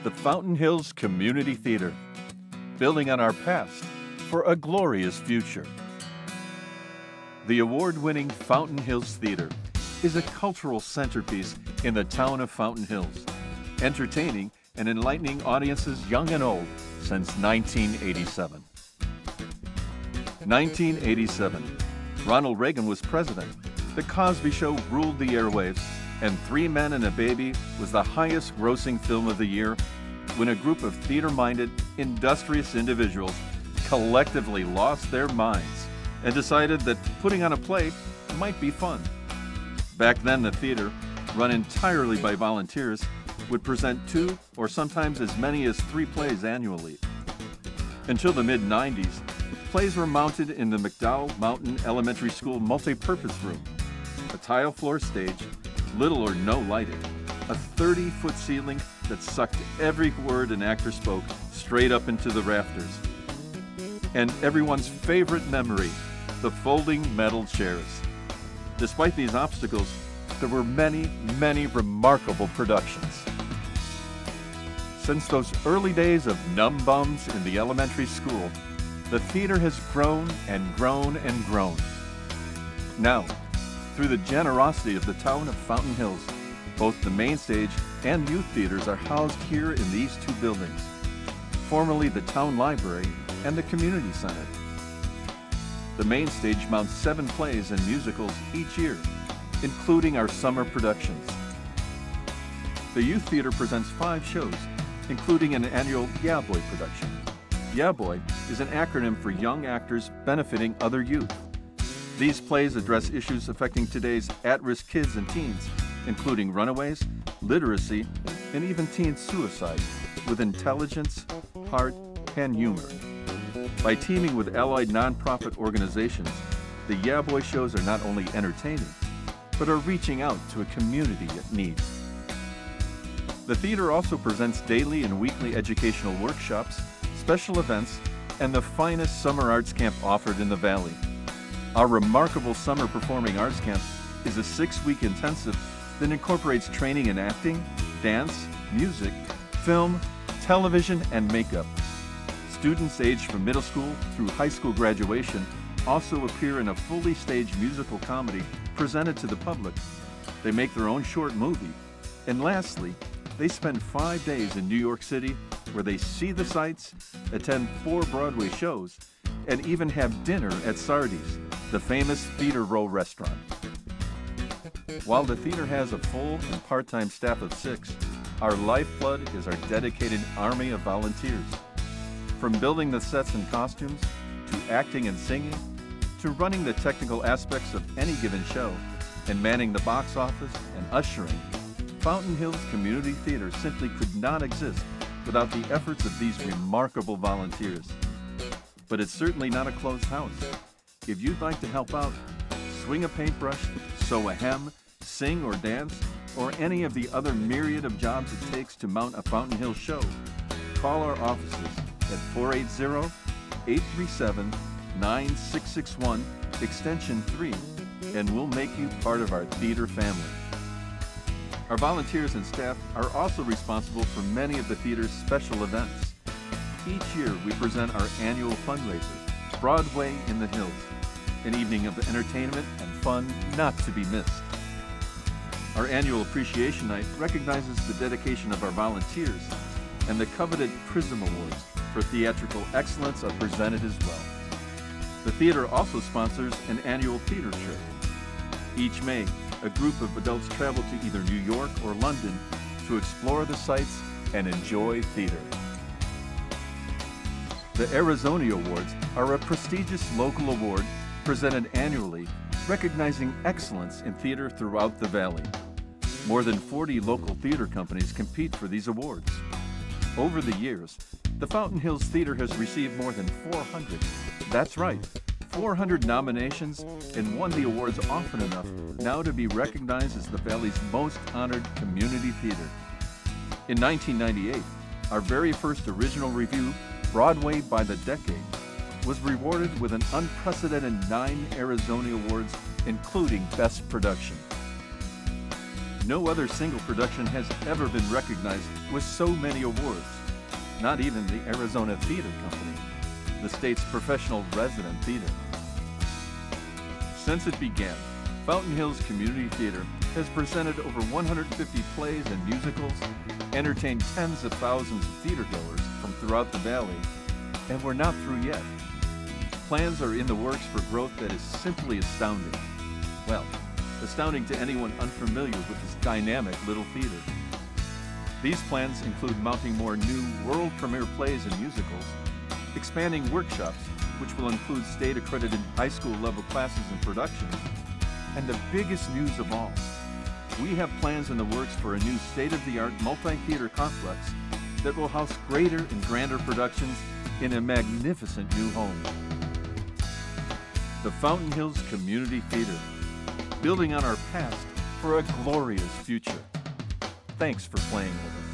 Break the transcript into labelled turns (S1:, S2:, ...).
S1: the Fountain Hills Community Theater, building on our past for a glorious future. The award-winning Fountain Hills Theater is a cultural centerpiece in the town of Fountain Hills, entertaining and enlightening audiences young and old since 1987. 1987, Ronald Reagan was president, The Cosby Show ruled the airwaves, and Three Men and a Baby was the highest-grossing film of the year when a group of theater-minded, industrious individuals collectively lost their minds and decided that putting on a play might be fun. Back then, the theater, run entirely by volunteers, would present 2 or sometimes as many as 3 plays annually. Until the mid-90s, plays were mounted in the McDowell Mountain Elementary School multi-purpose room, a tile floor stage, little or no lighting, a 30-foot ceiling that sucked every word an actor spoke straight up into the rafters, and everyone's favorite memory, the folding metal chairs. Despite these obstacles, there were many, many remarkable productions. Since those early days of numb bums in the elementary school, the theater has grown and grown and grown. Now, through the generosity of the town of Fountain Hills, both the main stage and youth theaters are housed here in these 2 buildings, formerly the town library and the community center. The main stage mounts 7 plays and musicals each year, including our summer productions. The youth theater presents 5 shows, including an annual Yeah Boy production. Yeah Boy is an acronym for Young Actors Benefiting Other Youth. These plays address issues affecting today's at-risk kids and teens, including runaways, literacy, and even teen suicide, with intelligence, heart, and humor. By teaming with allied nonprofit organizations, the Yeah Boy shows are not only entertaining, but are reaching out to a community in need. The theater also presents daily and weekly educational workshops, special events, and the finest summer arts camp offered in the Valley. Our remarkable summer performing arts camp is a 6-week intensive that incorporates training in acting, dance, music, film, television, and makeup. Students aged from middle school through high school graduation also appear in a fully staged musical comedy presented to the public. They make their own short movie. And lastly, they spend 5 days in New York City where they see the sights, attend 4 Broadway shows, and even have dinner at Sardi's, the famous Theater Row restaurant. While the theater has a full and part-time staff of 6, our lifeblood is our dedicated army of volunteers. From building the sets and costumes, to acting and singing, to running the technical aspects of any given show, and manning the box office and ushering, Fountain Hills Community Theater simply could not exist without the efforts of these remarkable volunteers. But it's certainly not a closed house. If you'd like to help out, swing a paintbrush, sew a hem, sing or dance, or any of the other myriad of jobs it takes to mount a Fountain Hills show, call our offices at 480-837-9661, extension 3, and we'll make you part of our theater family. Our volunteers and staff are also responsible for many of the theater's special events. Each year we present our annual fundraiser, Broadway in the Hills, an evening of entertainment and fun not to be missed. Our annual appreciation night recognizes the dedication of our volunteers, and the coveted Prism Awards for theatrical excellence are presented as well. The theater also sponsors an annual theater trip. Each May, a group of adults travel to either New York or London to explore the sights and enjoy theater. The Arizona Awards are a prestigious local award presented annually, recognizing excellence in theater throughout the Valley. More than 40 local theater companies compete for these awards. Over the years, the Fountain Hills Theater has received more than 400. That's right, 400 nominations, and won the awards often enough now to be recognized as the Valley's most honored community theater. In 1998, our very first original review, Broadway by the Decade, was rewarded with an unprecedented 9 Arizona Awards, including Best Production. No other single production has ever been recognized with so many awards. Not even the Arizona Theater Company, the state's professional resident theater. Since it began, Fountain Hills Community Theater has presented over 150 plays and musicals, entertained tens of thousands of theatergoers from throughout the valley, and we're not through yet. Plans are in the works for growth that is simply astounding. Well, astounding to anyone unfamiliar with this dynamic little theater. These plans include mounting more new world premiere plays and musicals, expanding workshops, which will include state-accredited high school level classes and productions, and the biggest news of all, we have plans in the works for a new state-of-the-art multi-theater complex that will house greater and grander productions in a magnificent new home. The Fountain Hills Community Theater, building on our past for a glorious future. Thanks for playing with us.